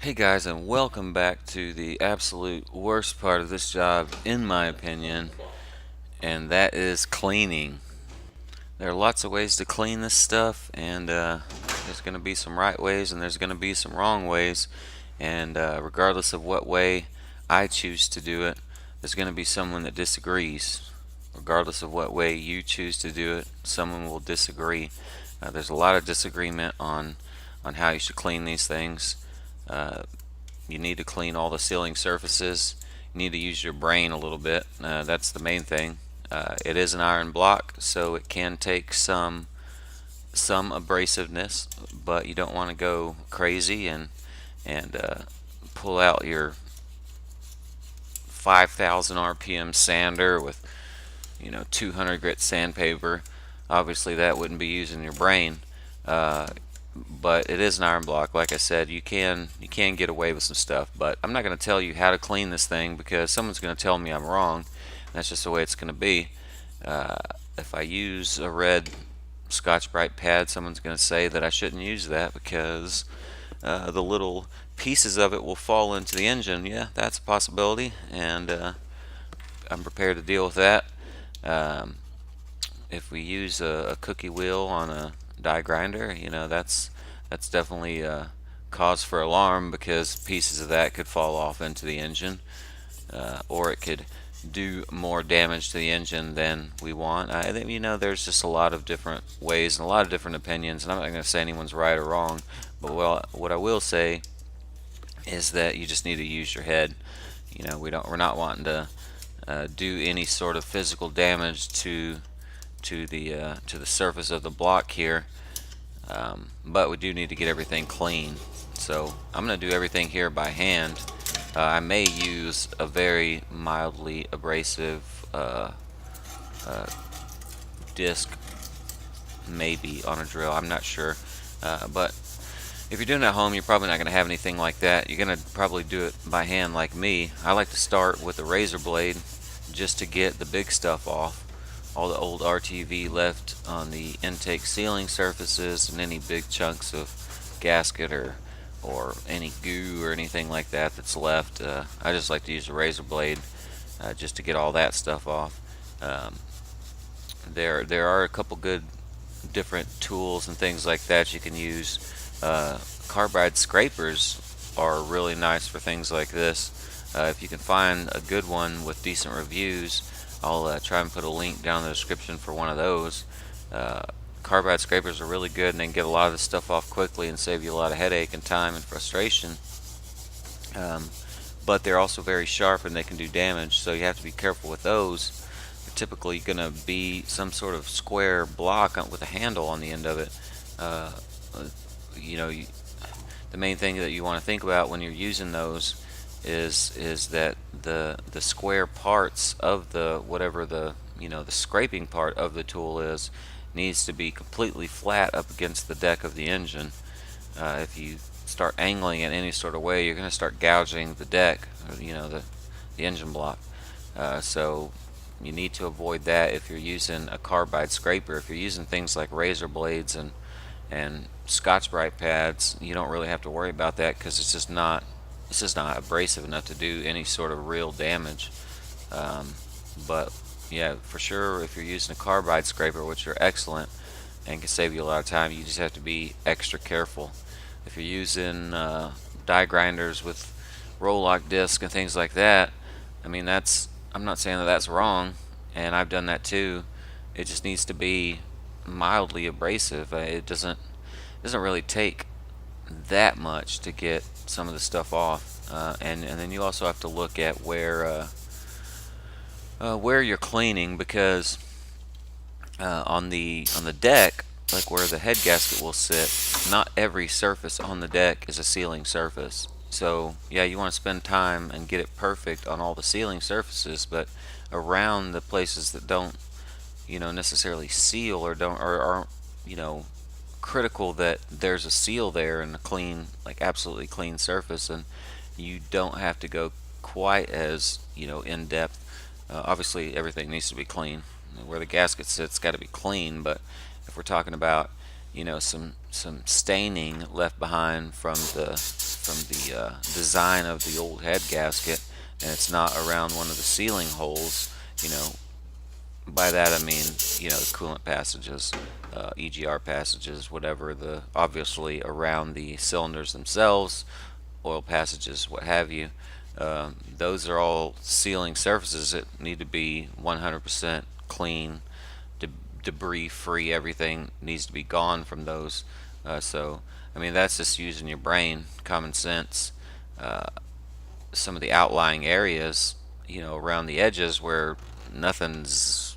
Hey guys, and welcome back to the absolute worst part of this job, in my opinion, and that is cleaning. There are lots of ways to clean this stuff, and there's going to be some right ways and there's going to be some wrong ways, and regardless of what way I choose to do it, there's going to be someone that disagrees. Regardless of what way you choose to do it, someone will disagree. There's a lot of disagreement on how you should clean these things. Uh, you need to clean all the ceiling surfaces. You need to use your brain a little bit. That's the main thing. It is an iron block, so it can take some abrasiveness, but you don't want to go crazy and pull out your 5,000 RPM sander with 200 grit sandpaper. Obviously, that wouldn't be using your brain. Uh, but it is an iron block. Like I said, you can get away with some stuff, but I'm not going to tell you how to clean this thing because someone's going to tell me I'm wrong. That's just the way it's going to be. Uh, if I use a red Scotch-Brite pad, someone's going to say that I shouldn't use that because the little pieces of it will fall into the engine. Yeah, that's a possibility, and I'm prepared to deal with that. Um, if we use a cookie wheel on a die grinder, that's definitely a cause for alarm because pieces of that could fall off into the engine, or it could do more damage to the engine than we want. I think there's just a lot of different ways and a lot of different opinions, and I'm not going to say anyone's right or wrong. But what I will say is that you just need to use your head. We're not wanting to do any sort of physical damage to the surface of the block here, but we do need to get everything clean. So I'm going to do everything here by hand. I may use a very mildly abrasive uh, disc, maybe on a drill. I'm not sure, but if you're doing it at home, you're probably not going to have anything like that. You're going to probably do it by hand like me. I like to start with a razor blade just to get the big stuff off. All the old RTV left on the intake sealing surfaces and any big chunks of gasket or any goo or anything like that that's left. I just like to use a razor blade just to get all that stuff off. Um, there are a couple good different tools and things like that you can use. Carbide scrapers are really nice for things like this. If you can find a good one with decent reviews, I'll try and put a link down in the description for one of those. Uh, Carbide scrapers are really good and they can get a lot of this stuff off quickly and save you a lot of headache and time and frustration. Um, but they're also very sharp and they can do damage, so you have to be careful with those. They're typically going to be some sort of square block with a handle on the end of it. Uh, you know, you, the main thing that you want to think about when you're using those is that the square parts of the whatever the scraping part of the tool is needs to be completely flat up against the deck of the engine. If you start angling it any sort of way, you're going to start gouging the deck, the engine block. So you need to avoid that if you're using a carbide scraper. If you're using things like razor blades and Scotch-Brite pads, you don't really have to worry about that because it's just not abrasive enough to do any sort of real damage. But yeah, for sure, if you're using a carbide scraper, which are excellent and can save you a lot of time, you just have to be extra careful. If you're using die grinders with roll lock disc and things like that, I'm not saying that that's wrong, and I've done that too. It just needs to be mildly abrasive. It doesn't really take that much to get some of the stuff off, and then you also have to look at where you're cleaning because on the deck, like where the head gasket will sit, not every surface on the deck is a sealing surface. So yeah, you want to spend time and get it perfect on all the sealing surfaces, but around the places that don't necessarily seal or don't or aren't critical that there's a seal there and a clean, like absolutely clean surface, and you don't have to go quite as in depth. Obviously, everything needs to be clean. Where the gasket sits, got to be clean. But if we're talking about some staining left behind from the from the design of the old head gasket, and it's not around one of the sealing holes, you know, by that I mean, you know, coolant passages, EGR passages, whatever, the obviously around the cylinders themselves, oil passages, what have you. Those are all sealing surfaces that need to be 100% clean, debris free. Everything needs to be gone from those. So, I mean, that's just using your brain, common sense. Some of the outlying areas, you know, around the edges where nothing's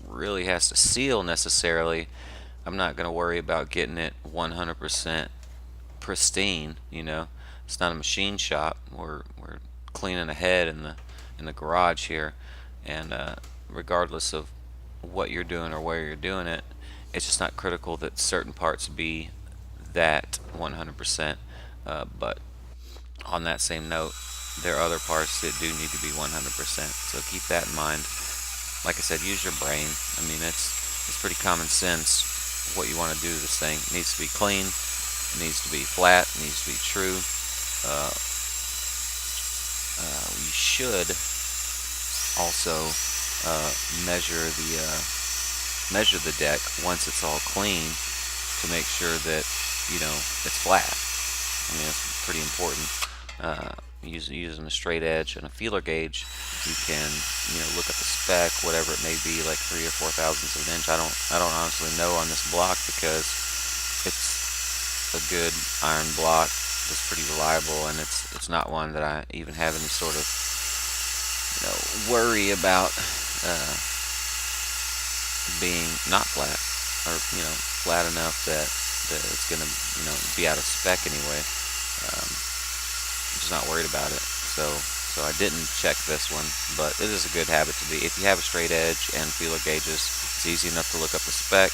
really has to seal necessarily, I'm not going to worry about getting it 100% pristine. You know, it's not a machine shop. We're cleaning ahead in the garage here, and regardless of what you're doing or where you're doing it, it's just not critical that certain parts be that 100%. But on that same note, there are other parts that do need to be 100%. So keep that in mind. Like I said, use your brain. I mean, it's pretty common sense what you want to do to this thing. It needs to be clean. It needs to be flat. It needs to be true. Uh, you should also uh, measure the deck once it's all clean to make sure that you know it's flat. I mean, it's pretty important. Using a straight edge and a feeler gauge, you can look at the spec, whatever it may be, like 3 or 4 thousandths of an inch. I don't honestly know on this block because it's a good iron block. It's pretty reliable, and it's not one that I even have any sort of worry about being not flat, or flat enough that it's gonna be out of spec anyway. I'm just not worried about it. So I didn't check this one, but it is a good habit to be. If you have a straight edge and feeler gauges, it's easy enough to look up the spec,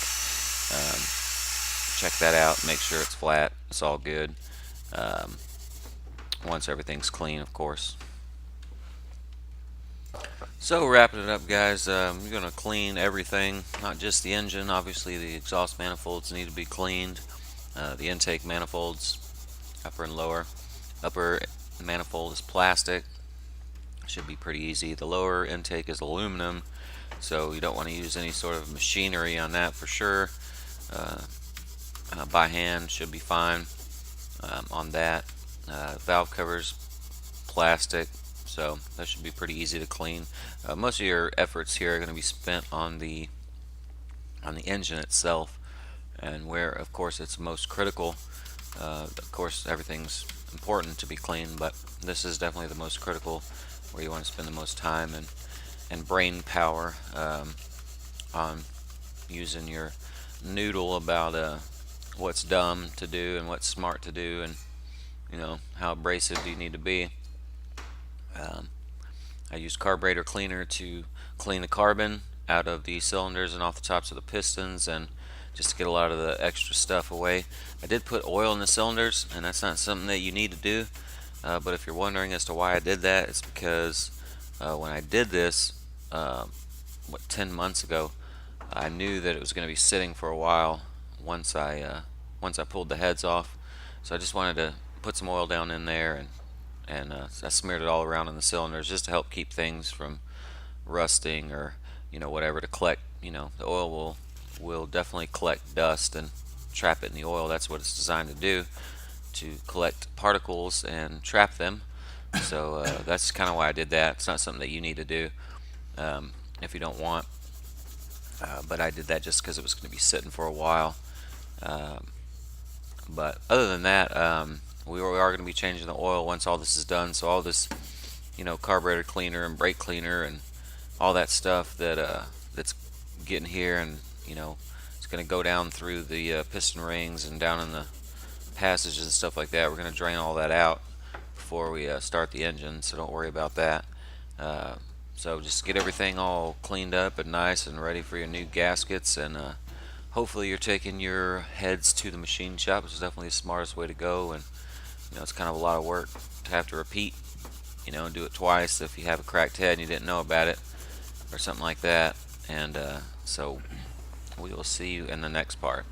check that out, make sure it's flat. It's all good. Once everything's clean, of course. So wrapping it up, guys, you're going to clean everything, not just the engine. Obviously the exhaust manifolds need to be cleaned, the intake manifolds, upper and lower. Upper manifold is plastic, should be pretty easy. The lower intake is aluminum, so you don't want to use any sort of machinery on that for sure. By hand should be fine on that. Valve covers, plastic, so that should be pretty easy to clean. Most of your efforts here are going to be spent on the engine itself, and where of course it's most critical. Of course everything's important to be clean, but this is definitely the most critical, where you want to spend the most time and brain power on using your noodle about what's dumb to do and what's smart to do, and how abrasive do you need to be. I use carburetor cleaner to clean the carbon out of the cylinders and off the tops of the pistons, and just to get a lot of the extra stuff away. I did put oil in the cylinders, and that's not something that you need to do, but if you're wondering as to why I did that, it's because when I did this 10 months ago, I knew that it was going to be sitting for a while once I pulled the heads off, so I just wanted to put some oil down in there, and I smeared it all around in the cylinders just to help keep things from rusting, or whatever, to collect. The oil will definitely collect dust and trap it in the oil. That's what it's designed to do, to collect particles and trap them. So that's kind of why I did that. It's not something that you need to do if you don't want, but I did that just because it was going to be sitting for a while. But other than that, we are going to be changing the oil once all this is done. So all this carburetor cleaner and brake cleaner and all that stuff that's getting here, and it's going to go down through the piston rings and down in the passages and stuff like that. We're going to drain all that out before we start the engine, so don't worry about that. So just get everything all cleaned up and nice and ready for your new gaskets, and hopefully you're taking your heads to the machine shop, which is definitely the smartest way to go. And it's kind of a lot of work to have to repeat, and do it twice if you have a cracked head and you didn't know about it or something like that. And so we will see you in the next part.